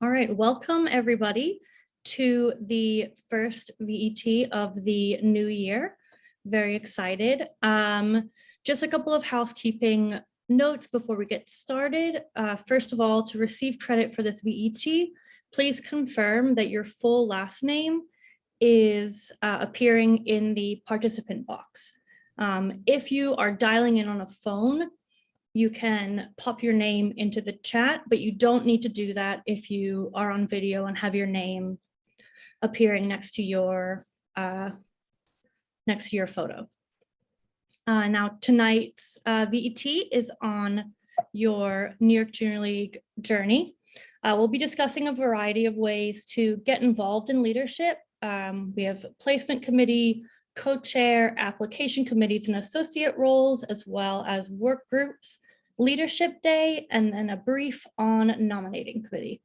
All right, welcome everybody to the first VET of the new year. Very excited. Just a couple of housekeeping notes before we get started. First of all, to receive credit for this VET, please confirm that your full last name is appearing in the participant box. If you are dialing in on a phone, you can pop your name into the chat, but you don't need to do that if you are on video and have your name appearing next to your photo. Now tonight's VET is on your New York Junior League journey. We'll be discussing a variety of ways to get involved in leadership. We have placement committee, co-chair, application committees and associate roles, as well as work groups, leadership day, and then a brief on nominating committee.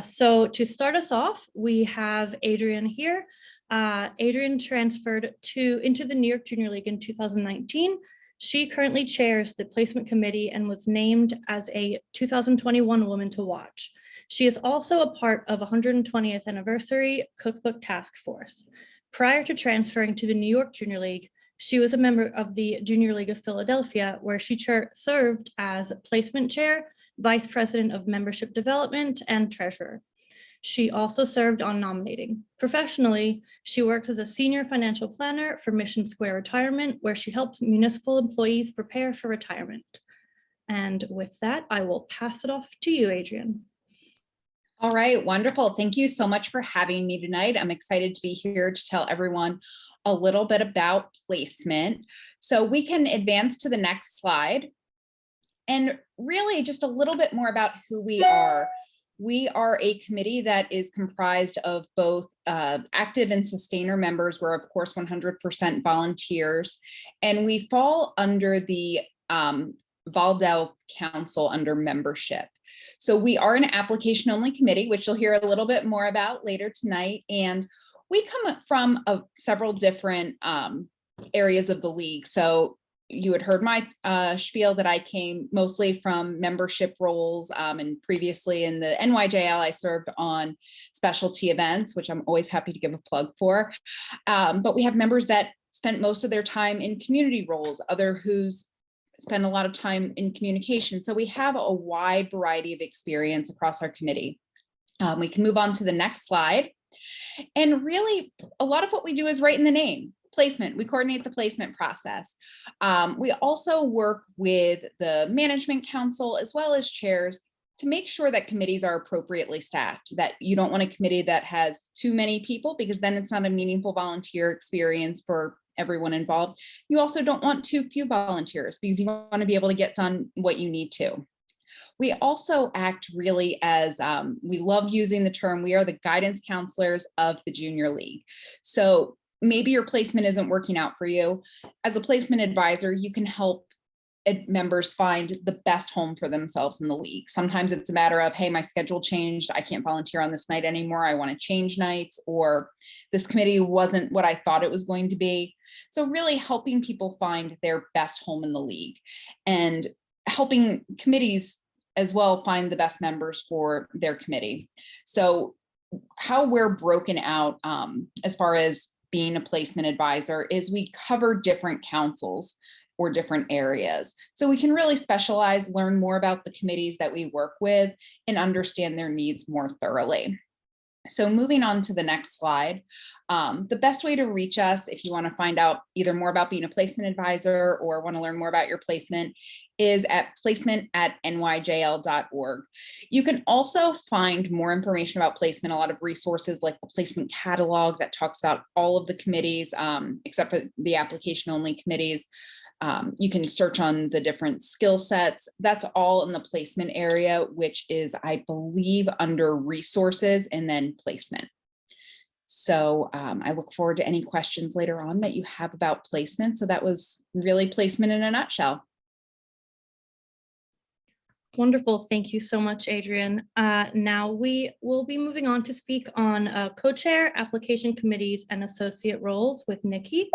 So to start us off, we have Adrian here. Adrian transferred into the New York Junior League in 2019. She currently chairs the placement committee and was named as a 2021 Woman to Watch. She is also a part of 120th Anniversary Cookbook Task Force. Prior to transferring to the New York Junior League, she was a member of the Junior League of Philadelphia, where she served as placement chair, vice president of membership development, and treasurer. She also served on nominating. Professionally, she works as a senior financial planner for Mission Square Retirement, where she helps municipal employees prepare for retirement. And with that, I will pass it off to you, Adrian. All right, wonderful. Thank you so much for having me tonight. I'm excited to be here to tell everyone a little bit about placement. So we can advance to the next slide. And really just a little bit more about who we are. We are a committee that is comprised of both active and sustainer members. We're of course 100% volunteers, and we fall under the Valdell Council under membership. So we are an application only committee, which you'll hear a little bit more about later tonight. And we come from several different areas of the league. So you had heard my spiel that I came mostly from membership roles, and previously in the NYJL, I served on specialty events, which I'm always happy to give a plug for. But we have members that spent most of their time in community roles, other who's spend a lot of time in communication. So we have a wide variety of experience across our committee. We can move on to the next slide. And really, a lot of what we do is right in the name, placement. We coordinate the placement process. We also work with the management council as well as chairs to make sure that committees are appropriately staffed, that you don't want a committee that has too many people, because then it's not a meaningful volunteer experience for everyone involved. You also don't want too few volunteers, because you want to be able to get done what you need to. We also act really as, we love using the term, we are the guidance counselors of the Junior League. So maybe your placement isn't working out for you. As a placement advisor, you can help members find the best home for themselves in the league. Sometimes it's a matter of, hey, my schedule changed. I can't volunteer on this night anymore. I want to change nights, or this committee wasn't what I thought it was going to be. So really helping people find their best home in the league, and helping committees as well find the best members for their committee. So how we're broken out as far as being a placement advisor is we cover different councils or different areas. So we can really specialize, learn more about the committees that we work with, and understand their needs more thoroughly. So moving on to the next slide, the best way to reach us if you want to find out either more about being a placement advisor or want to learn more about your placement is at placement@nyjl.org. You can also find more information about placement, a lot of resources like the placement catalog that talks about all of the committees, except for the application only committees. You can search on the different skill sets. That's all in the placement area, which is, I believe, under resources and then placement. So I look forward to any questions later on that you have about placement. So that was really placement in a nutshell. Wonderful. Thank you so much, Adrian. Now we will be moving on to speak on co-chair, application committees, and associate roles with Nikki.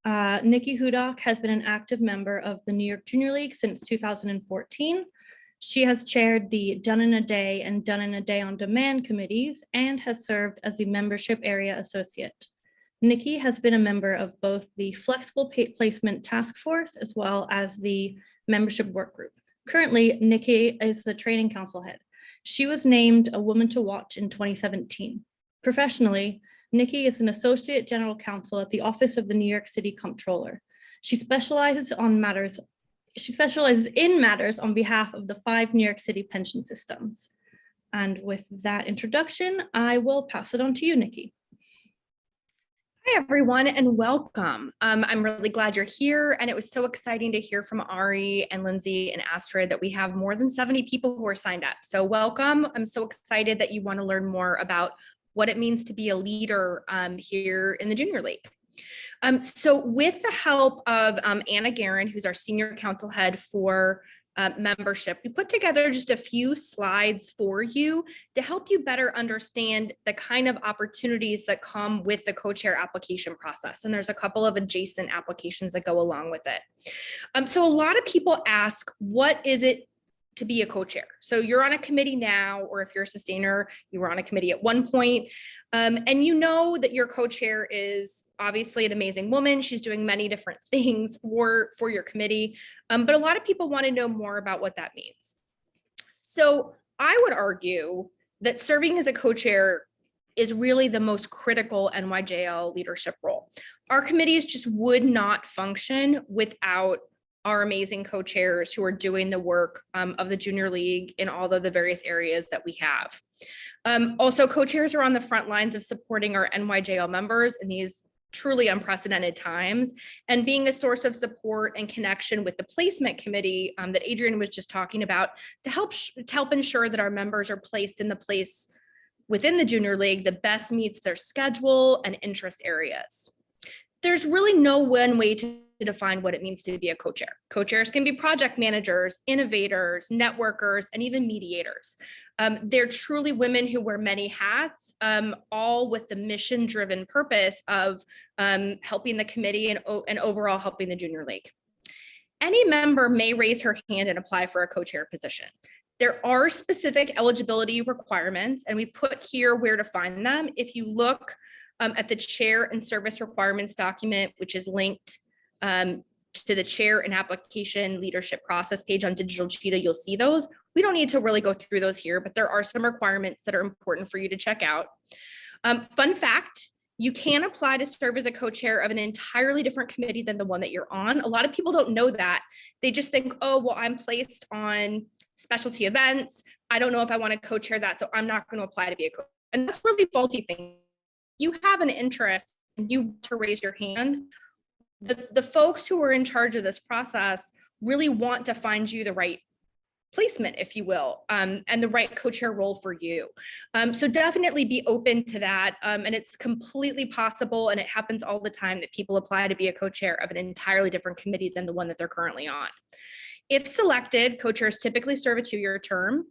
Nikki Hudak has been an active member of the New York Junior League since 2014. She has chaired the Done in a Day and Done in a Day on Demand committees and has served as the Membership Area Associate. Nikki has been a member of both the Flexible Placement Task Force as well as the Membership Work Group. Currently, Nikki is the Training Council Head. She was named a Woman to Watch in 2017. Professionally, Nikki is an Associate General Counsel at the Office of the New York City Comptroller. She specializes in matters on behalf of the 5 New York City pension systems. And with that introduction, I will pass it on to you, Nikki. Hi, everyone, and welcome. I'm really glad you're here, and it was so exciting to hear from Ari and Lindsay and Astrid that we have more than 70 people who are signed up. So welcome. I'm so excited that you want to learn more about what it means to be a leader here in the Junior League. So with the help of Anna Guerin, who's our Senior Council Head for membership, we put together just a few slides for you to help you better understand the kind of opportunities that come with the co-chair application process. And there's a couple of adjacent applications that go along with it. So a lot of people ask, what is it to be a co-chair? So you're on a committee now, or if you're a sustainer, you were on a committee at one point. And you know that your co-chair is obviously an amazing woman. She's doing many different things for your committee. But a lot of people want to know more about what that means. So I would argue that serving as a co-chair is really the most critical NYJL leadership role. Our committees just would not function without our amazing co-chairs who are doing the work of the Junior League in all of the various areas that we have. Also, co-chairs are on the front lines of supporting our NYJL members in these truly unprecedented times, and being a source of support and connection with the placement committee that Adrian was just talking about to help ensure that our members are placed in the place within the Junior League that best meets their schedule and interest areas. There's really no one way to define what it means to be a co-chair. Co-chairs can be project managers, innovators, networkers, and even mediators. They're truly women who wear many hats, all with the mission-driven purpose of helping the committee and overall helping the Junior League. Any member may raise her hand and apply for a co-chair position. There are specific eligibility requirements, and we put here where to find them. If you look at the chair and service requirements document, which is linked to the chair and application leadership process page on Digital Cheetah, you'll see those. We don't need to really go through those here, but there are some requirements that are important for you to check out. Fun fact, you can apply to serve as a co-chair of an entirely different committee than the one that you're on. A lot of people don't know that. They just think, oh, well, I'm placed on specialty events. I don't know if I want to co-chair that, so I'm not going to apply to be a co-chair. And that's really faulty thing. You have an interest and you want to raise your hand. The folks who are in charge of this process really want to find you the right placement, if you will, and the right co-chair role for you. So definitely be open to that. And it's completely possible, and it happens all the time, that people apply to be a co-chair of an entirely different committee than the one that they're currently on. If selected, co-chairs typically serve a 2-year term.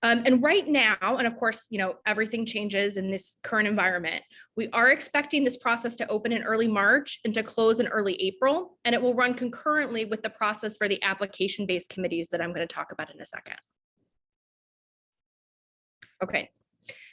And right now, and of course, everything changes in this current environment, we are expecting this process to open in early March and to close in early April, and it will run concurrently with the process for the application-based committees that I'm going to talk about in a second. Okay,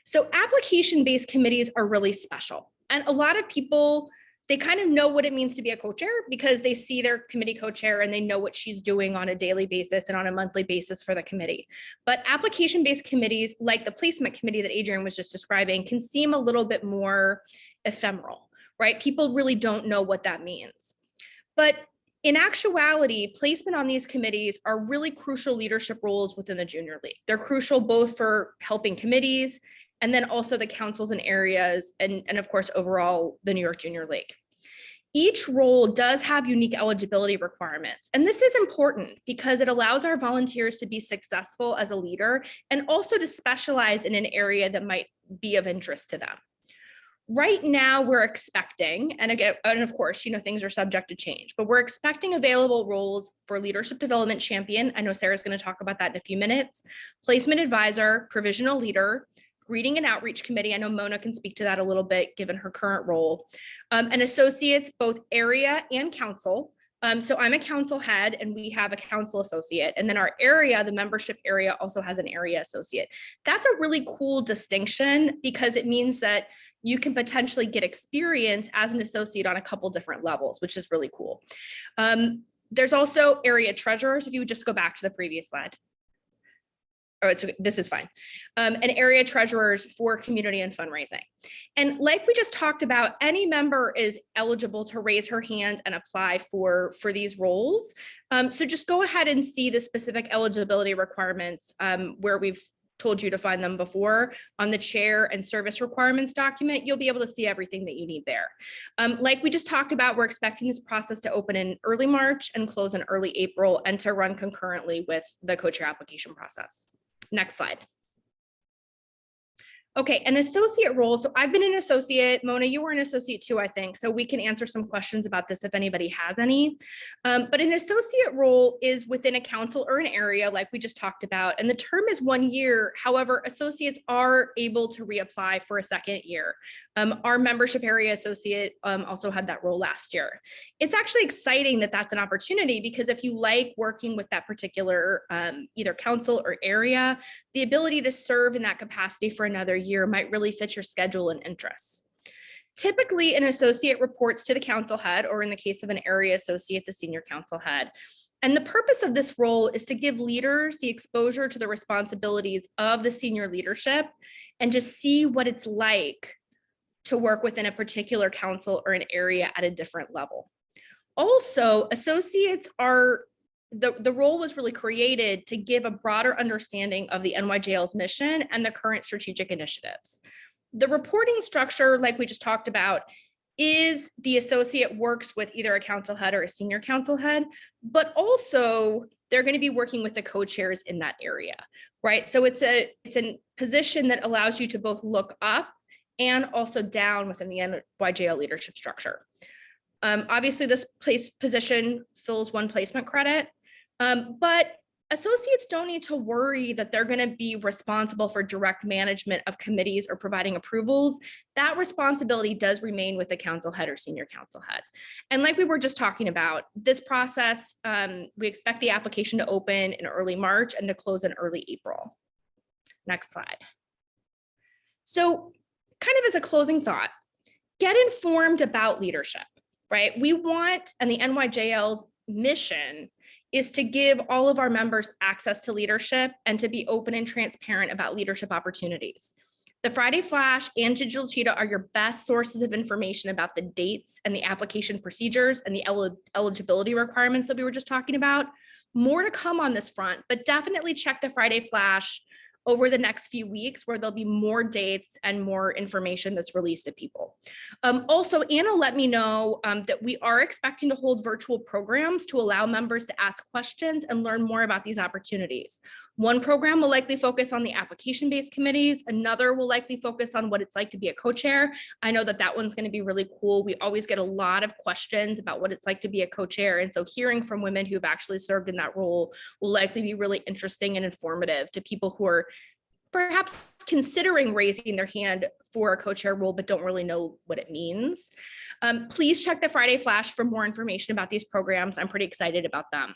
so application-based committees are really special, and a lot of people, they kind of know what it means to be a co-chair because they see their committee co-chair and they know what she's doing on a daily basis and on a monthly basis for the committee. But application-based committees, like the placement committee that Adrian was just describing, can seem a little bit more ephemeral, right? People really don't know what that means. But in actuality, placement on these committees are really crucial leadership roles within the Junior League. They're crucial both for helping committees and then also the councils and areas, and of course, overall, the New York Junior League. Each role does have unique eligibility requirements. And this is important because it allows our volunteers to be successful as a leader and also to specialize in an area that might be of interest to them. Right now, we're expecting, and again, and of course, things are subject to change, but we're expecting available roles for leadership development champion. I know Sarah's going to talk about that in a few minutes, placement advisor, provisional leader, greeting and outreach committee. I know Mona can speak to that a little bit given her current role, and associates, both area and council, So I'm a council head and we have a council associate. And then our area, the membership area, also has an area associate. That's a really cool distinction because it means that you can potentially get experience as an associate on a couple different levels, which is really cool. There's also area treasurers. If you would just go back to the previous slide. Oh, this is fine. And area treasurers for community and fundraising. And like we just talked about, any member is eligible to raise her hand and apply for these roles. So just go ahead and see the specific eligibility requirements where we've told you to find them before on the chair and service requirements document. You'll be able to see everything that you need there. Like we just talked about, we're expecting this process to open in early March and close in early April and to run concurrently with the co-chair application process. Next slide. Okay, an associate role. So I've been an associate. Mona, you were an associate too, I think. So we can answer some questions about this if anybody has any. But an associate role is within a council or an area like we just talked about. And the term is 1 year. However, associates are able to reapply for a second year. Our membership area associate also had that role last year. It's actually exciting that that's an opportunity because if you like working with that particular either council or area, the ability to serve in that capacity for another year might really fit your schedule and interests. Typically, an associate reports to the council head, or in the case of an area associate, the senior council head. And the purpose of this role is to give leaders the exposure to the responsibilities of the senior leadership and to see what it's like to work within a particular council or an area at a different level. Also, associates are the role was really created to give a broader understanding of the NYJL's mission and the current strategic initiatives. The reporting structure, like we just talked about, is the associate works with either a council head or a senior council head, but also they're going to be working with the co-chairs in that area, right? So it's a position that allows you to both look up and also down within the NYJL leadership structure. Obviously, this position fills 1 placement credit. But associates don't need to worry that they're going to be responsible for direct management of committees or providing approvals. That responsibility does remain with the council head or senior council head. And like we were just talking about, this process, we expect the application to open in early March and to close in early April. Next slide. So kind of as a closing thought, get informed about leadership, right? We want, and the NYJL's mission is to give all of our members access to leadership and to be open and transparent about leadership opportunities. The Friday Flash and Digital Cheetah are your best sources of information about the dates and the application procedures and the eligibility requirements that we were just talking about. More to come on this front, but definitely check the Friday Flash over the next few weeks where there'll be more dates and more information that's released to people. Also, Anna let me know that we are expecting to hold virtual programs to allow members to ask questions and learn more about these opportunities. One program will likely focus on the application-based committees. Another will likely focus on what it's like to be a co-chair. I know that one's going to be really cool. We always get a lot of questions about what it's like to be a co-chair. And so hearing from women who've actually served in that role will likely be really interesting and informative to people who are perhaps considering raising their hand for a co-chair role, but don't really know what it means. Please check the Friday Flash for more information about these programs. I'm pretty excited about them.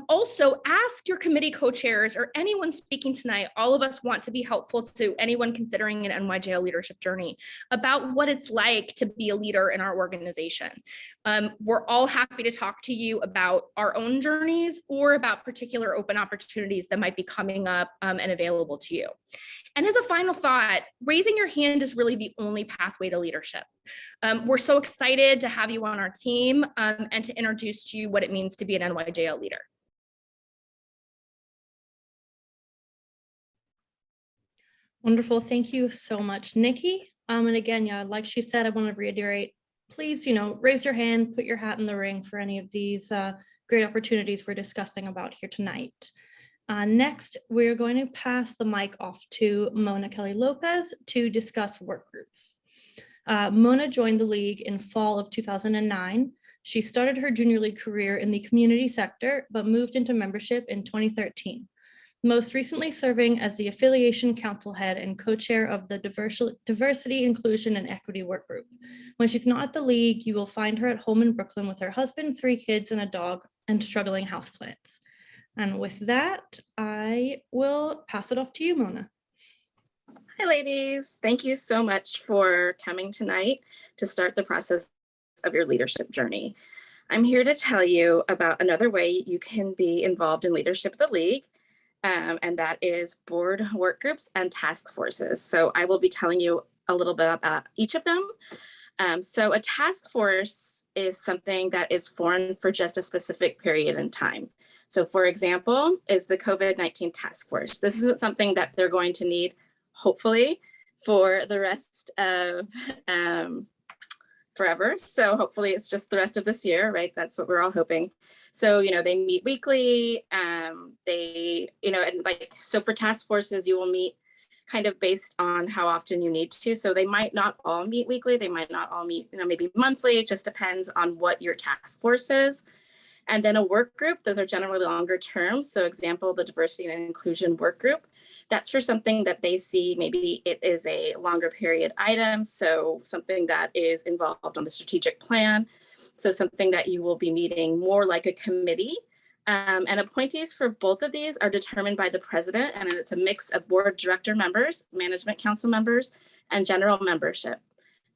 Also, ask your committee co-chairs or anyone speaking tonight. All of us want to be helpful to anyone considering an NYJL leadership journey about what it's like to be a leader in our organization. We're all happy to talk to you about our own journeys or about particular open opportunities that might be coming up and available to you. And as a final thought, raising your hand is really the only pathway to leadership. We're so excited to have you on our team and to introduce to you what it means to be an NYJL leader. Wonderful. Thank you so much, Nikki. And again, yeah, like she said, I want to reiterate, please, raise your hand, put your hat in the ring for any of these great opportunities we're discussing about here tonight. Next, we're going to pass the mic off to Mona Kelly Lopez to discuss work groups. Mona joined the league in fall of 2009. She started her junior league career in the community sector, but moved into membership in 2013. most recently serving as the Affiliation Council Head and co-chair of the Diversity, Inclusion, and Equity Work Group. When she's not at the league, you will find her at home in Brooklyn with her husband, 3 kids, and a dog, and struggling houseplants. And with that, I will pass it off to you, Mona. Hi, ladies. Thank you so much for coming tonight to start the process of your leadership journey. I'm here to tell you about another way you can be involved in leadership of the league, and that is board work groups and task forces. So I will be telling you a little bit about each of them. So a task force is something that is formed for just a specific period in time. So for example, is the COVID-19 task force. This isn't something that they're going to need, hopefully, for the rest of forever. So hopefully it's just the rest of this year, right? That's what we're all hoping. So, they meet weekly, and so for task forces, you will meet kind of based on how often you need to. So they might not all meet weekly. They might not all meet, maybe monthly. It just depends on what your task force is. And then a work group, those are generally longer term. So example, the diversity and inclusion work group, that's for something that they see, maybe it is a longer period item. So something that is involved on the strategic plan. So something that you will be meeting more like a committee. And appointees for both of these are determined by the president, and it's a mix of board director members, management council members, and general membership.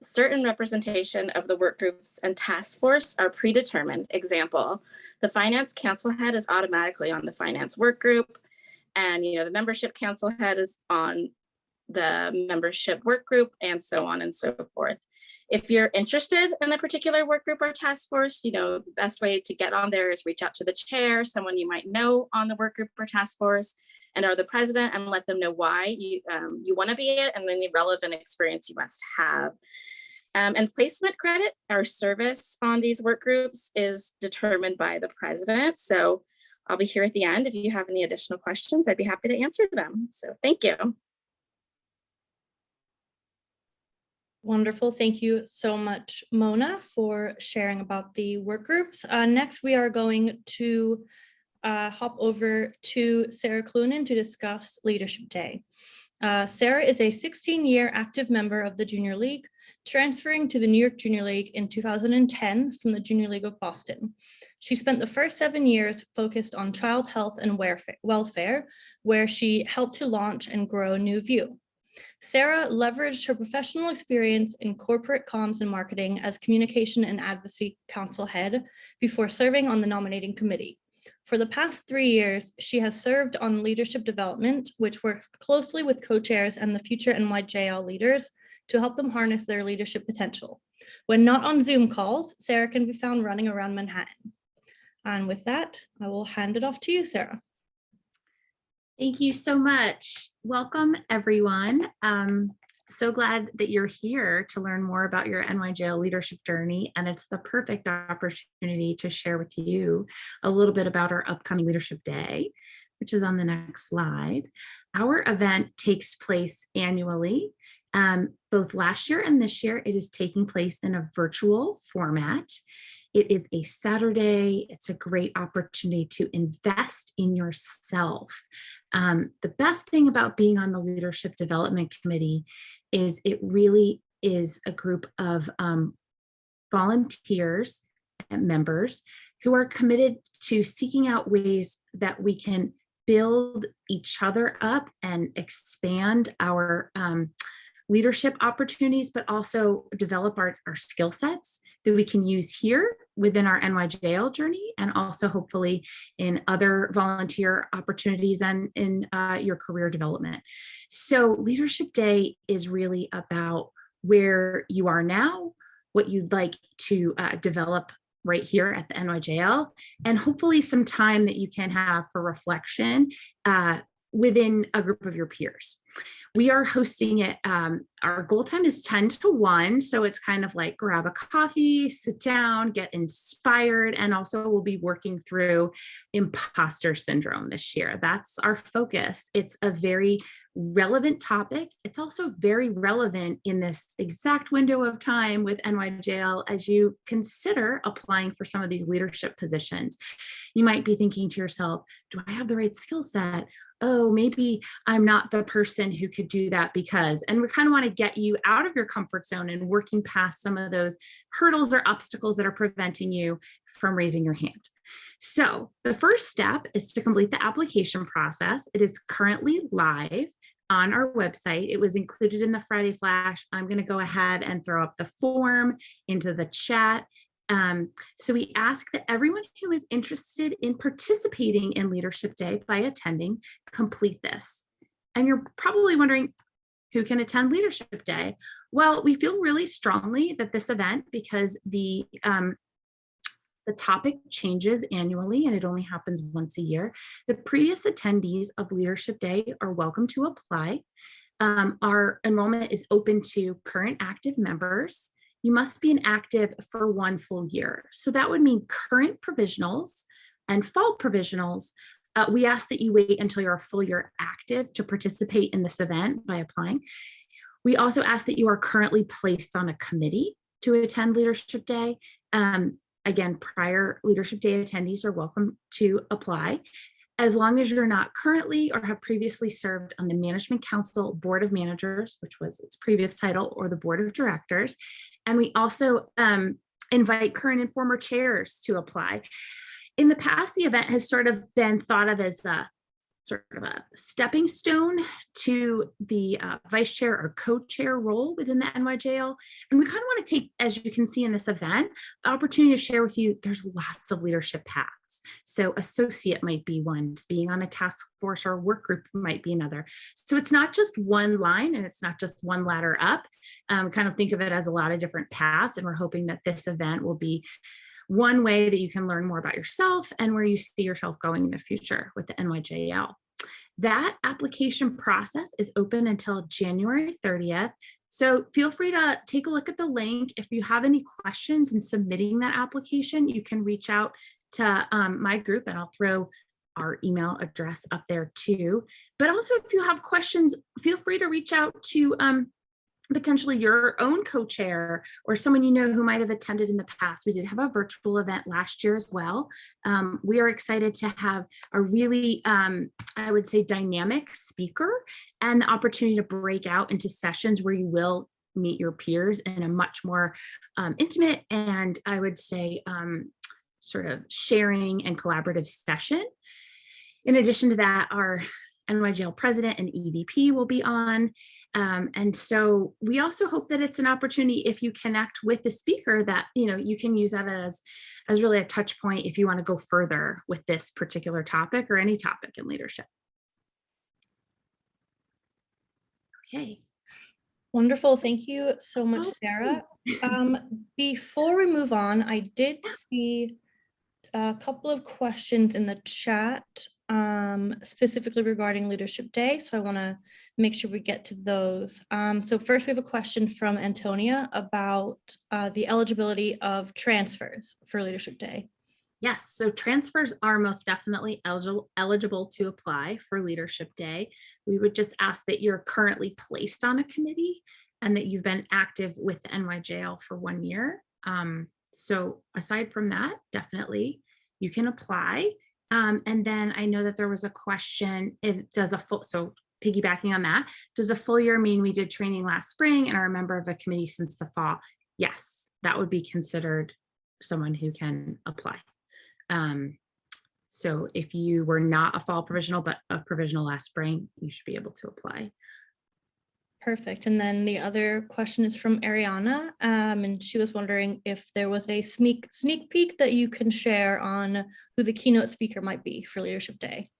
Certain representation of the work groups and task force are predetermined. Example, the finance council head is automatically on the finance work group, and the membership council head is on the membership work group, and so on and so forth. If you're interested in a particular work group or task force, the best way to get on there is reach out to the chair, someone you might know on the work group or task force, or the president, and let them know why you want to be it, and then the relevant experience you must have. And placement credit or service on these work groups is determined by the president. So I'll be here at the end. If you have any additional questions, I'd be happy to answer them. So thank you. Wonderful. Thank you so much, Mona, for sharing about the work groups. Next, we are going to hop over to Sarah Cloonan to discuss Leadership Day. Sarah is a 16-year active member of the Junior League, transferring to the New York Junior League in 2010 from the Junior League of Boston. She spent the first 7 years focused on child health and welfare, where she helped to launch and grow New View. Sarah leveraged her professional experience in corporate comms and marketing as Communication and Advocacy Council Head before serving on the Nominating Committee. For the past 3 years, she has served on leadership development, which works closely with co-chairs and the future NYJL leaders to help them harness their leadership potential. When not on Zoom calls, Sarah can be found running around Manhattan. And with that, I will hand it off to you, Sarah. Thank you so much. Welcome, everyone. So glad that you're here to learn more about your NYJL leadership journey, and it's the perfect opportunity to share with you a little bit about our upcoming Leadership Day, which is on the next slide. Our event takes place annually. Both last year and this year, it is taking place in a virtual format. It is a Saturday. It's a great opportunity to invest in yourself. The best thing about being on the Leadership Development Committee is it really is a group of volunteers and members who are committed to seeking out ways that we can build each other up and expand our leadership opportunities, but also develop our skill sets that we can use here within our NYJL journey, and also hopefully in other volunteer opportunities and in your career development. So Leadership Day is really about where you are now, what you'd like to develop right here at the NYJL, and hopefully some time that you can have for reflection within a group of your peers. We are hosting it, our Our goal time is 10 to 1. So it's kind of like grab a coffee, sit down, get inspired. And also we'll be working through imposter syndrome this year. That's our focus. It's a very relevant topic. It's also very relevant in this exact window of time with NYJL as you consider applying for some of these leadership positions. You might be thinking to yourself, do I have the right skill set? Oh, maybe I'm not the person who could do that because, and we kind of want to get you out of your comfort zone and working past some of those hurdles or obstacles that are preventing you from raising your hand. So the first step is to complete the application process. It is currently live on our website. It was included in the Friday Flash. I'm going to go ahead and throw up the form into the chat. So we ask that everyone who is interested in participating in Leadership Day by attending, complete this. And you're probably wondering, who can attend Leadership Day? Well, we feel really strongly that this event, because the topic changes annually and it only happens once a year. The previous attendees of Leadership Day are welcome to apply. Our enrollment is open to current active members. You must be an active for 1 full year. So that would mean current provisionals and fall provisionals. We ask that you wait until you're a full year active to participate in this event by applying. We also ask that you are currently placed on a committee to attend Leadership Day. Again, prior Leadership Day attendees are welcome to apply. As long as you're not currently or have previously served on the Management Council Board of Managers, which was its previous title, or the Board of Directors. And we also invite current and former chairs to apply. In the past, the event has sort of been thought of as a sort of a stepping stone to the vice chair or co-chair role within the NYJL. And we kind of want to take, as you can see in this event, the opportunity to share with you, there's lots of leadership paths. So associate might be one, being on a task force or work group might be another. So it's not just one line and it's not just one ladder up. Kind of think of it as a lot of different paths. And we're hoping that this event will be one way that you can learn more about yourself and where you see yourself going in the future with the NYJL. That application process is open until January 30th. So feel free to take a look at the link. If you have any questions in submitting that application, you can reach out to my group and I'll throw our email address up there too. But also if you have questions, feel free to reach out to potentially your own co-chair or someone you know who might have attended in the past. We did have a virtual event last year as well. We are excited to have a really, I would say, dynamic speaker and the opportunity to break out into sessions where you will meet your peers in a much more intimate and I would say sort of sharing and collaborative session. In addition to that, our NYJL president and EVP will be on. And so we also hope that it's an opportunity if you connect with the speaker that, you can use that as really a touch point if you want to go further with this particular topic or any topic in leadership. Okay. Wonderful. Thank you so much, Sarah. Before we move on, I did see a couple of questions in the chat specifically regarding Leadership Day. So I want to make sure we get to those. So first we have a question from Antonia about the eligibility of transfers for Leadership Day. Yes, so transfers are most definitely eligible to apply for Leadership Day. We would just ask that you're currently placed on a committee and that you've been active with the NYJL for 1 year. So aside from that, definitely you can apply. And then I know that there was a question, so piggybacking on that, does a full year mean we did training last spring and are a member of a committee since the fall? Yes, that would be considered someone who can apply. So if you were not a fall provisional, but a provisional last spring, you should be able to apply. Perfect. And then the other question is from Ariana, and she was wondering if there was a sneak peek that you can share on who the keynote speaker might be for Leadership Day.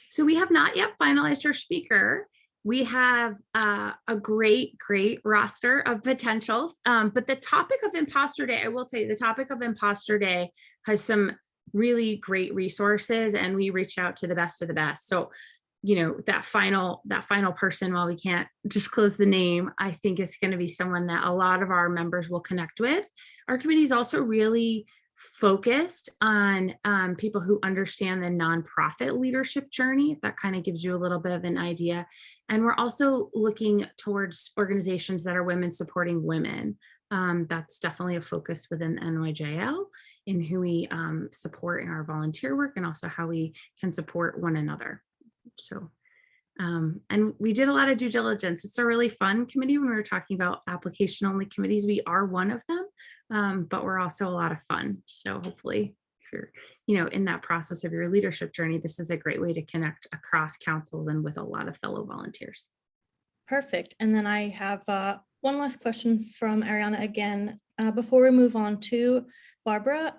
So we have not yet finalized our speaker. We have a great roster of potentials, but the topic of Imposter Day, I will tell you, the topic of Imposter Day has some really great resources and we reached out to the best of the best. So that final person, while we can't disclose the name, I think is going to be someone that a lot of our members will connect with. Our committee is also really focused on people who understand the nonprofit leadership journey. That kind of gives you a little bit of an idea. And we're also looking towards organizations that are women supporting women. That's definitely a focus within NYJL in who we support in our volunteer work, and also how we can support one another. So, and we did a lot of due diligence. It's a really fun committee. When we were talking about application only committees, we are one of them, but we're also a lot of fun. So hopefully if you're, in that process of your leadership journey, this is a great way to connect across councils and with a lot of fellow volunteers. Perfect. And then I have one last question from Ariana again, before we move on to Barbara.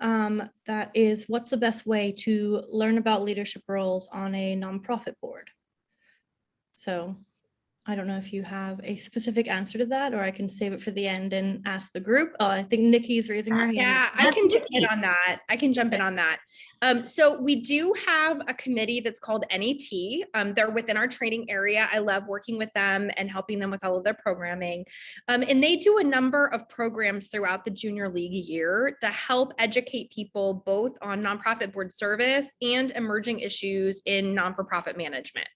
That is, what's the best way to learn about leadership roles on a nonprofit board? So I don't know if you have a specific answer to that, or I can save it for the end and ask the group. Oh, I think Nikki's raising her hand. Yeah, I can jump in on that. So we do have a committee that's called NET. They're within our training area. I love working with them and helping them with all of their programming. And they do a number of programs throughout the junior league year to help educate people both on nonprofit board service and emerging issues in non-for-profit management.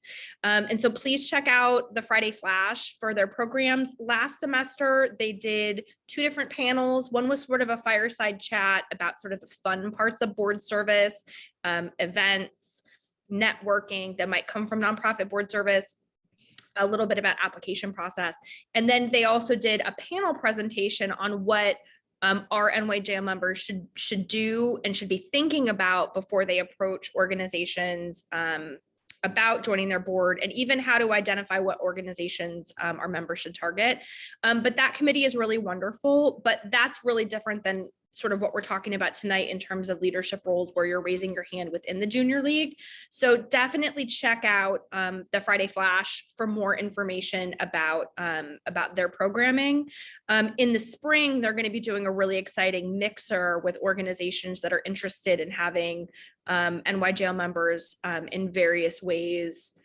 And so please check out the Friday Flash for their programs. Last semester, they did 2 different panels. One was sort of a fireside chat about sort of the fun parts of board service, events, networking that might come from nonprofit board service, a little bit about application process. And then they also did a panel presentation on what our NYJL members should do and should be thinking about before they approach organizations about joining their board, and even how to identify what organizations our members should target. But that committee is really wonderful, but that's really different than sort of what we're talking about tonight in terms of leadership roles where you're raising your hand within the junior league. So definitely check out the Friday Flash for more information about their programming. In the spring, they're going to be doing a really exciting mixer with organizations that are interested in having NYJL members in various ways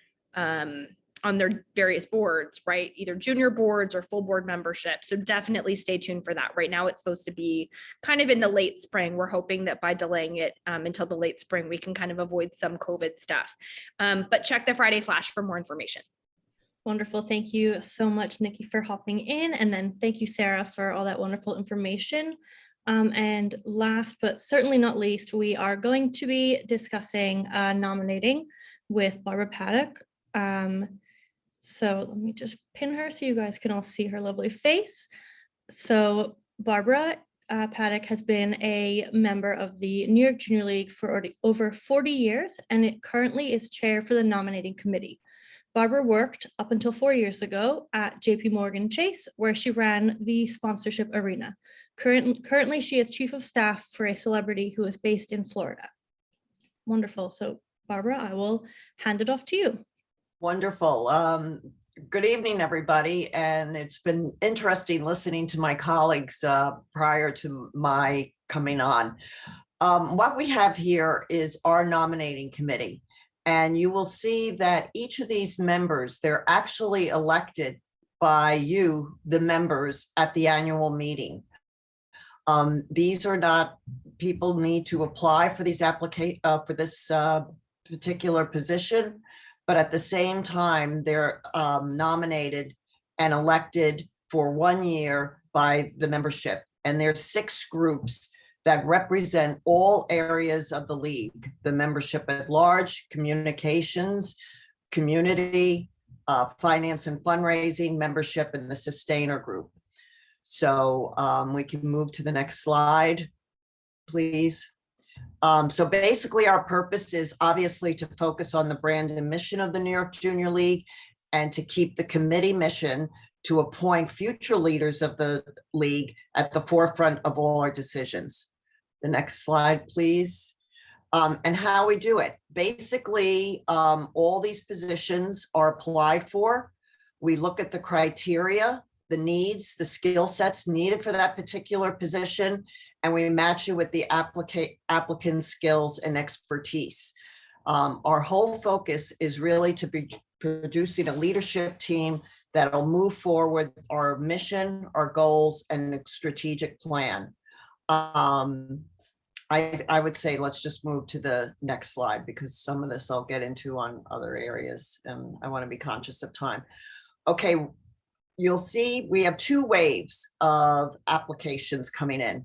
on their various boards, right? Either junior boards or full board membership. So definitely stay tuned for that. Right now, it's supposed to be kind of in the late spring. We're hoping that by delaying it until the late spring, we can kind of avoid some COVID stuff. But check the Friday Flash for more information. Wonderful. Thank you so much, Nikki, for hopping in. And then thank you, Sarah, for all that wonderful information. And last, but certainly not least, we are going to be discussing nominating with Barbara Paddock. So let me just pin her so you guys can all see her lovely face. So Barbara Paddock has been a member of the New York Junior League for over 40 years, and it currently is chair for the Nominating Committee. Barbara worked up until 4 years ago at JP Morgan Chase, where she ran the sponsorship arena. Currently, she is chief of staff for a celebrity who is based in Florida. Wonderful. So Barbara, I will hand it off to you. Wonderful. Good evening, everybody. And it's been interesting listening to my colleagues prior to my coming on. What we have here is our nominating committee. And you will see that each of these members, they're actually elected by you, the members, at the annual meeting. These are not, people need to apply for these for this particular position. But at the same time, they're nominated and elected for 1 year by the membership. And there's 6 groups that represent all areas of the league: the membership at large, communications, community, finance and fundraising, membership, and the sustainer group. So we can move to the next slide, please. So basically our purpose is obviously to focus on the brand and mission of the New York Junior League, and to keep the committee mission to appoint future leaders of the league at the forefront of all our decisions. The next slide, please. And how we do it. Basically, all these positions are applied for. We look at the criteria, the needs, the skill sets needed for that particular position, and we match you with the applicant's skills and expertise. Our whole focus is really to be producing a leadership team that'll move forward our mission, our goals, and the strategic plan. I would say let's just move to the next slide, because some of this I'll get into on other areas, and I want to be conscious of time. Okay, you'll see we have two waves of applications coming in.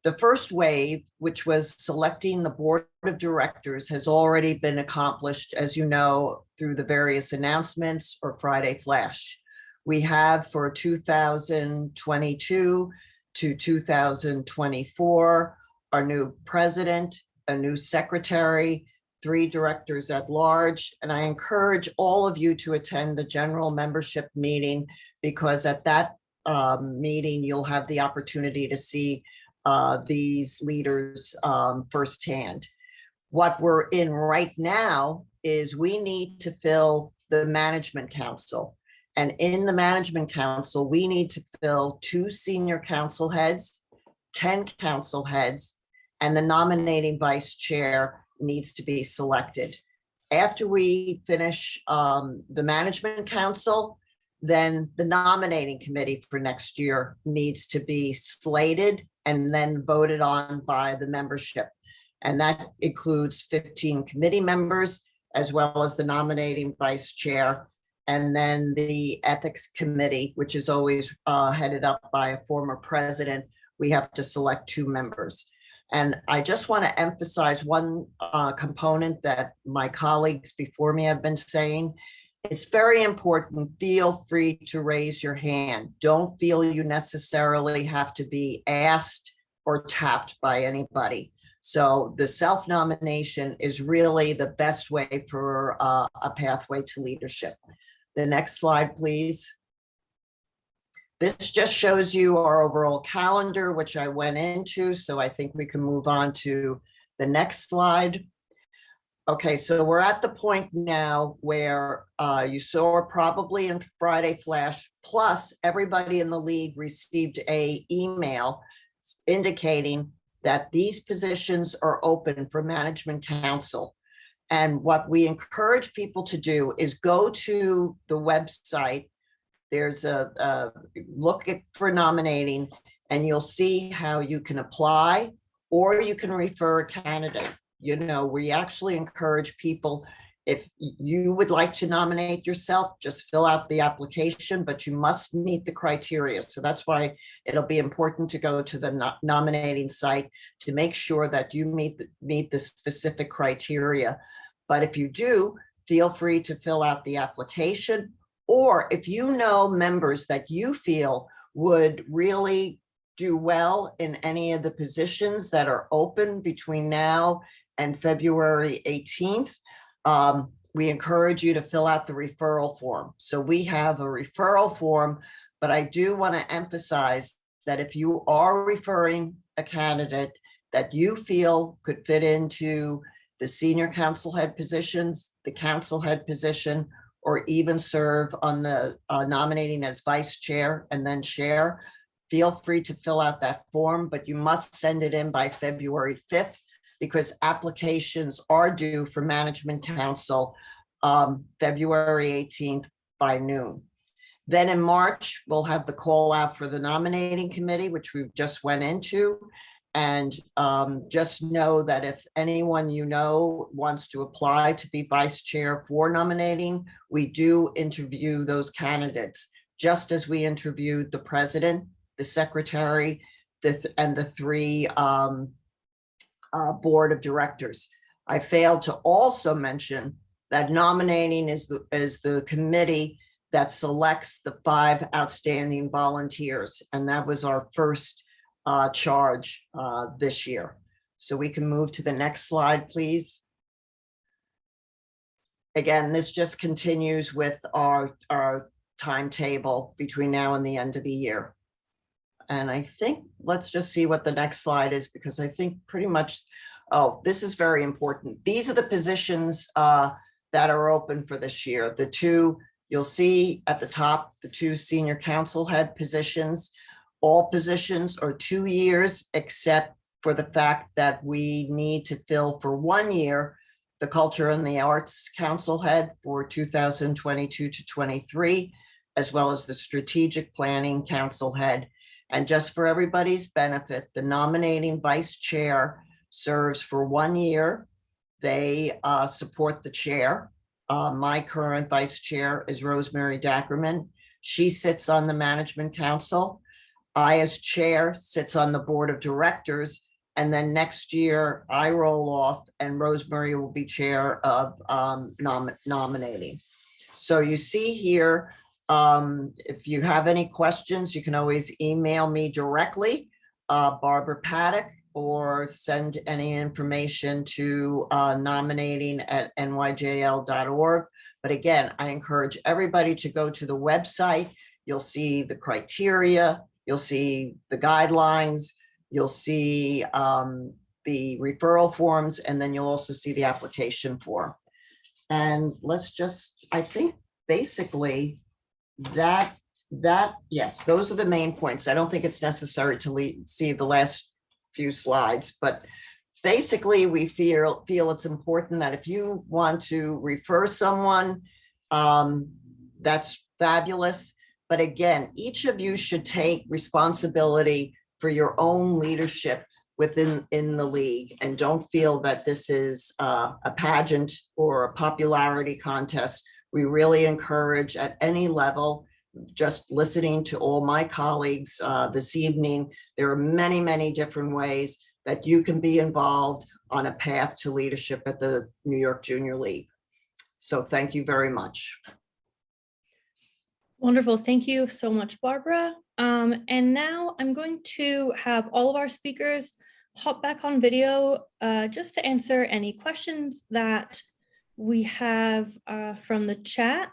The first wave, which was selecting the board of directors, has already been accomplished, as you know, through the various announcements or Friday Flash. We have for 2022 to 2024, our new president, a new secretary, 3 directors at large. And I encourage all of you to attend the general membership meeting, because at that meeting, you'll have the opportunity to see these leaders firsthand. What we're in right now is we need to fill the management council. And in the management council, we need to fill 2 senior council heads, 10 council heads, and the nominating vice chair needs to be selected. After we finish the management council, then the nominating committee for next year needs to be slated and then voted on by the membership. And that includes 15 committee members, as well as the nominating vice chair, and then the ethics committee, which is always headed up by a former president. We have to select 2 members. And I just want to emphasize one component that my colleagues before me have been saying. It's very important. Feel free to raise your hand. Don't feel you necessarily have to be asked or tapped by anybody. So the self-nomination is really the best way for a pathway to leadership. The next slide, please. This just shows you our overall calendar, which I went into. So I think we can move on to the next slide. Okay, so we're at the point now where you saw probably in Friday Flash, plus everybody in the league received an email indicating that these positions are open for management council. And what we encourage people to do is go to the website. There's a look for nominating, and you'll see how you can apply, or you can refer a candidate. You know, we actually encourage people, if you would like to nominate yourself, just fill out the application, but you must meet the criteria. So that's why it'll be important to go to the nominating site to make sure that you meet the specific criteria. But if you do, feel free to fill out the application. Or if you know members that you feel would really do well in any of the positions that are open between now and February 18th, we encourage you to fill out the referral form. So we have a referral form, but I do want to emphasize that if you are referring a candidate that you feel could fit into the senior council head positions, the council head position, or even serve on the nominating as vice chair and then chair, feel free to fill out that form, but you must send it in by February 5th, because applications are due for management council February 18th by noon. Then in March, we'll have the call out for the nominating committee, which we've just went into. And just know that if anyone you know wants to apply to be vice chair for nominating, we do interview those candidates, just as we interviewed the president, the secretary, and the 3 board of directors. I failed to also mention that nominating is the committee that selects the 5 outstanding volunteers. And that was our first charge this year. So we can move to the next slide, please. Again, this just continues with our timetable between now and the end of the year. And I think, let's just see what the next slide is, because I think pretty much, oh, this is very important. These are the positions that are open for this year. The 2, you'll see at the top, the 2 senior council head positions. All positions are 2 years, except for the fact that we need to fill for 1 year the Culture and the Arts Council Head for 2022 to 23, as well as the Strategic Planning Council Head. And just for everybody's benefit, the nominating vice chair serves for 1 year. They support the chair. My current vice chair is Rosemary Dackerman. She sits on the Management Council. I, as chair, sits on the Board of Directors. And then next year I roll off and Rosemary will be chair of nominating. So you see here, if you have any questions, you can always email me directly, Barbara Paddock, or send any information to nominating@nyjl.org. But again, I encourage everybody to go to the website. You'll see the criteria, you'll see the guidelines, you'll see the referral forms, and then you'll also see the application form. And let's just, I think basically yes, those are the main points. I don't think it's necessary to see the last few slides, but basically we feel it's important that if you want to refer someone, that's fabulous. But again, each of you should take responsibility for your own leadership within the league, and don't feel that this is a pageant or a popularity contest. We really encourage at any level. Just listening to all my colleagues this evening, there are many, many different ways that you can be involved on a path to leadership at the New York Junior League. So thank you very much. Wonderful. Thank you so much, Barbara. And now I'm going to have all of our speakers hop back on video just to answer any questions that we have from the chat.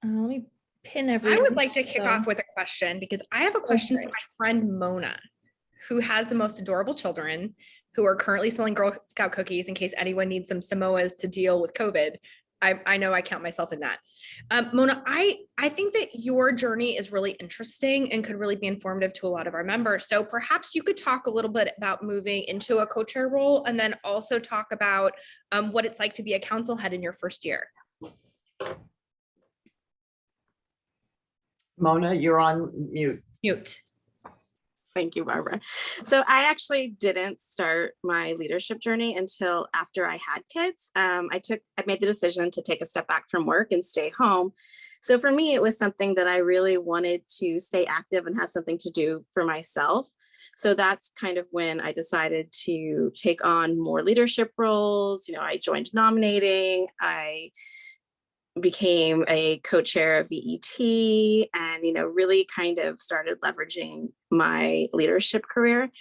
Let me pin everything. I would like to kick off with a question, because I have a question for my friend Mona, who has the most adorable children who are currently selling Girl Scout cookies in case anyone needs some Samoas to deal with COVID. I know I count myself in that. Mona, I think that your journey is really interesting and could really be informative to a lot of our members. So perhaps you could talk a little bit about moving into a co-chair role, and then also talk about what it's like to be a council head in your first year. Mona, you're on mute. Mute. Thank you, Barbara. So I actually didn't start my leadership journey until after I had kids. I made the decision to take a step back from work and stay home. So for me, it was something that I really wanted to stay active and have something to do for myself. So that's kind of when I decided to take on more leadership roles. I joined nominating. I became a co-chair of VET, and really kind of started leveraging my leadership career.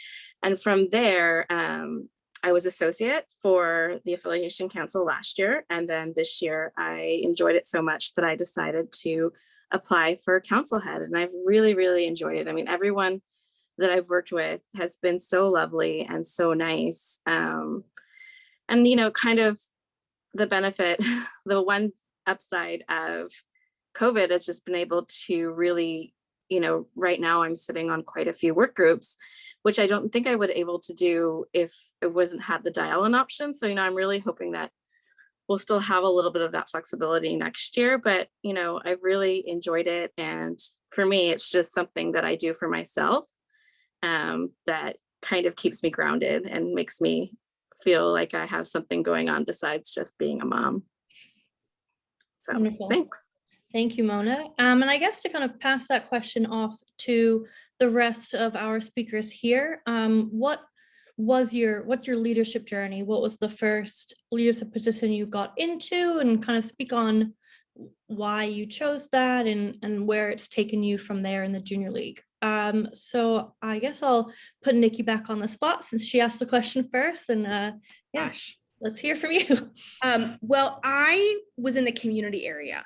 And from there, I was associate for the Affiliation Council last year, and then this year I enjoyed it so much that I decided to apply for council head, and I've really, really enjoyed it. I mean, everyone that I've worked with has been so lovely and so nice, and kind of the benefit, the one upside of COVID has just been able to really, right now I'm sitting on quite a few work groups, which I don't think I would able to do if it wasn't had the dial-in option. So, I'm really hoping that we'll still have a little bit of that flexibility next year, but, I've really enjoyed it. And for me, it's just something that I do for myself that kind of keeps me grounded and makes me feel like I have something going on besides just being a mom. So, Wonderful. thanks. Thank you, Mona. And I guess to kind of pass that question off to the rest of our speakers here, what's your leadership journey? What was the first leadership position you got into, and kind of speak on why you chose that and where it's taken you from there in the Junior League. So I guess I'll put Nikki back on the spot since she asked the question first, and let's hear from you. Well, I was in the community area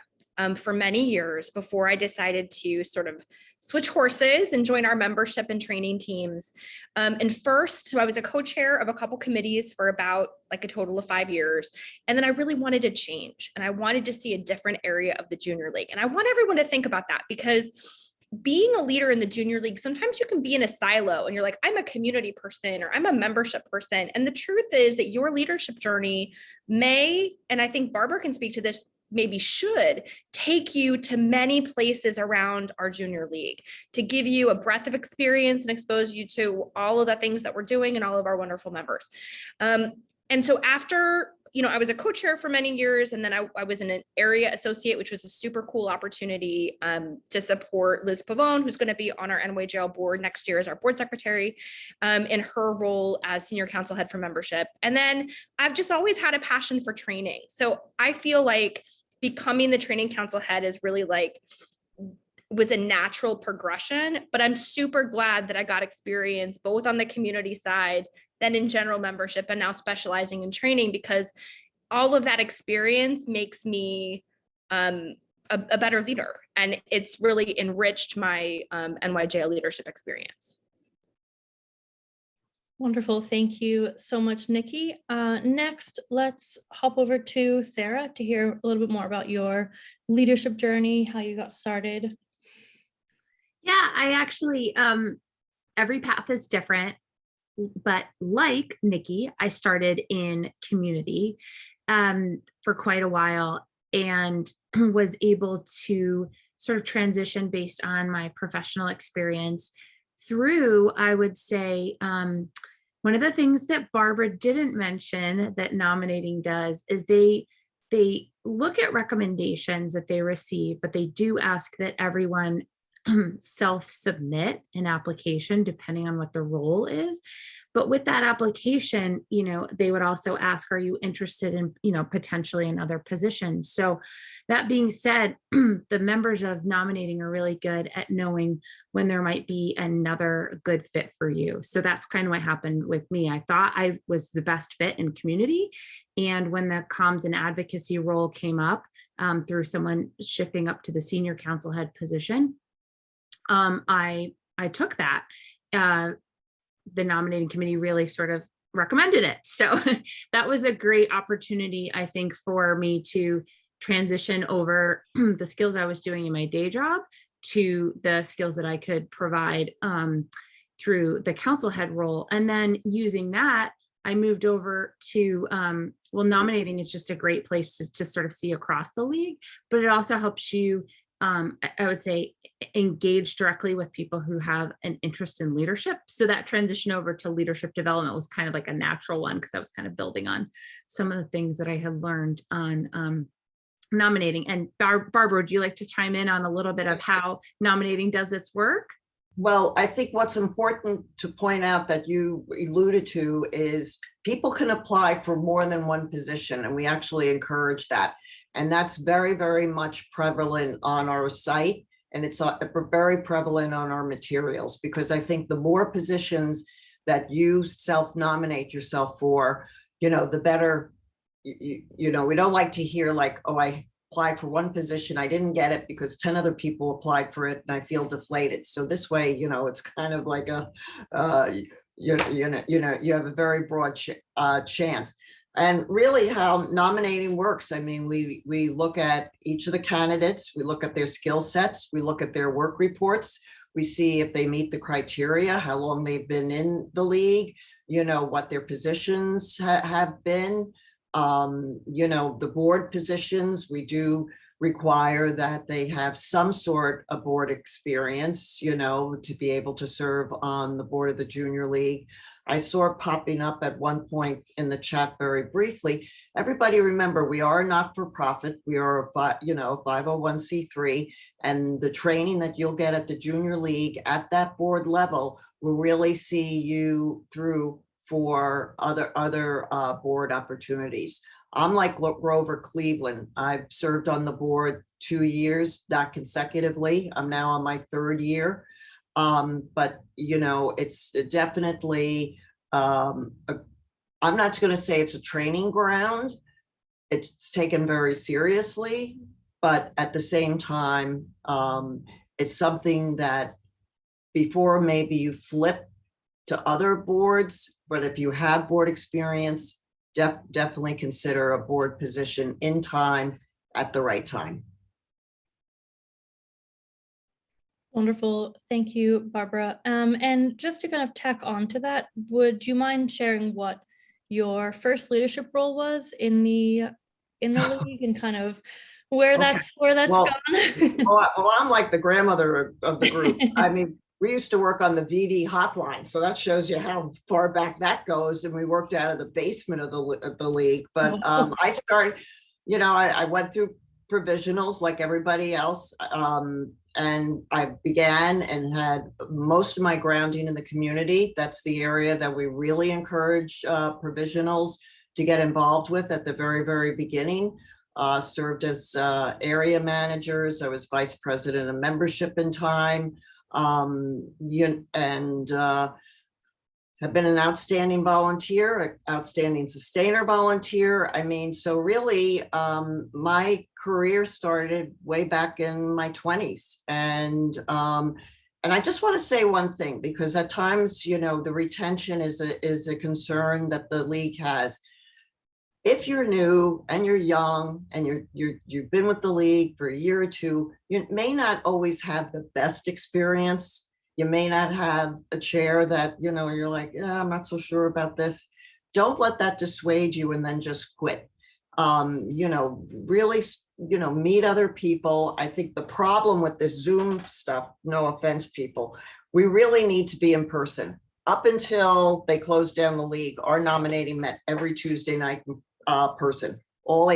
for many years before I decided to sort of switch horses and join our membership and training teams. And first, so I was a co-chair of a couple committees for about like a total of 5 years. And then I really wanted to change, and I wanted to see a different area of the Junior League. And I want everyone to think about that, because being a leader in the junior league, sometimes you can be in a silo and you're like, I'm a community person or I'm a membership person. And the truth is that your leadership journey may, and I think Barbara can speak to this, maybe should take you to many places around our junior league to give you a breadth of experience and expose you to all of the things that we're doing and all of our wonderful members. And so after, I was a co-chair for many years, and then I was an area associate, which was a super cool opportunity to support Liz Pavone, who's going to be on our NYJL board next year as our board secretary, in her role as senior council head for membership. And then I've just always had a passion for training. So I feel like becoming the training council head is really was a natural progression, but I'm super glad that I got experience both on the community side, then in general membership, and now specializing in training, because all of that experience makes me a better leader. And it's really enriched my NYJL leadership experience. Wonderful. Thank you so much, Nikki. Next, let's hop over to Sarah to hear a little bit more about your leadership journey, how you got started. Yeah, I actually, every path is different, but like Nikki, I started in community for quite a while and was able to sort of transition based on my professional experience through, I would say, one of the things that Barbara didn't mention that nominating does is they look at recommendations that they receive, but they do ask that everyone self-submit an application depending on what the role is. But with that application, they would also ask, are you interested in, potentially in other positions? So that being said, the members of nominating are really good at knowing when there might be another good fit for you. So that's kind of what happened with me. I thought I was the best fit in community. And when the comms and advocacy role came up through someone shifting up to the senior council head position, I took that. The nominating committee really sort of recommended it. So that was a great opportunity, I think, for me to transition over the skills I was doing in my day job to the skills that I could provide through the council head role. And then using that, I moved over to, nominating is just a great place to sort of see across the league, but it also helps you I would say, engage directly with people who have an interest in leadership. So that transition over to leadership development was kind of like a natural one, because I was kind of building on some of the things that I had learned on nominating. And Barbara, would you like to chime in on a little bit of how nominating does its work? Well, I think what's important to point out that you alluded to is people can apply for more than one position, and we actually encourage that. And that's very, very much prevalent on our site, and it's very prevalent on our materials, because I think the more positions that you self-nominate yourself for, the better, we don't like to hear like, oh, I applied for one position, I didn't get it because 10 other people applied for it and I feel deflated. So this way, it's kind of like you have a very broad chance. And really how nominating works, I mean, we look at each of the candidates, we look at their skill sets, we look at their work reports, we see if they meet the criteria, how long they've been in the league, what their positions have been. The board positions, we do require that they have some sort of board experience, to be able to serve on the board of the junior league. I saw it popping up at one point in the chat very briefly. Everybody remember, we are not for profit. We are a 501c3, and the training that you'll get at the junior league at that board level will really see you through for other board opportunities. I'm like Grover Cleveland. I've served on the board 2 years, not consecutively. I'm now on my 3rd year. But it's definitely, I'm not going to say it's a training ground. It's taken very seriously, but at the same time, it's something that before maybe you flip to other boards, but if you have board experience, definitely consider a board position in time at the right time. Wonderful. Thank you, Barbara. And just to kind of tack on to that, would you mind sharing what your first leadership role was in the league and kind of where Okay. that's Well, gone? Well, I'm like the grandmother of the group. I mean, we used to work on the VD hotline, so that shows you how far back that goes. And we worked out of the basement of the league. But I started, I went through provisionals like everybody else. And I began and had most of my grounding in the community. That's the area that we really encourage provisionals to get involved with at the very, very beginning. Served as area managers. I was vice president of membership in time, and have been an outstanding volunteer, an outstanding sustainer volunteer. I mean, so really, my career started way back in my 20s. And I just want to say one thing, because at times, the retention is a concern that the league has. If you're new and you're young and you've been with the league for a year or two, you may not always have the best experience. You may not have a chair that, you're like, yeah, I'm not so sure about this. Don't let that dissuade you and then just quit. Really, meet other people. I think the problem with this Zoom stuff, no offense, people, we really need to be in person. Up until they closed down the league, our nominating met every Tuesday night person. All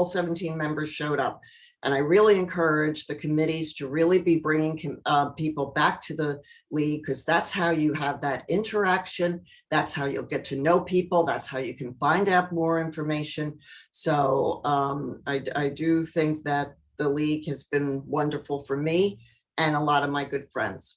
17 members showed up. And I really encourage the committees to really be bringing people back to the league, because that's how you have that interaction. That's how you'll get to know people. That's how you can find out more information. So I do think that the league has been wonderful for me and a lot of my good friends.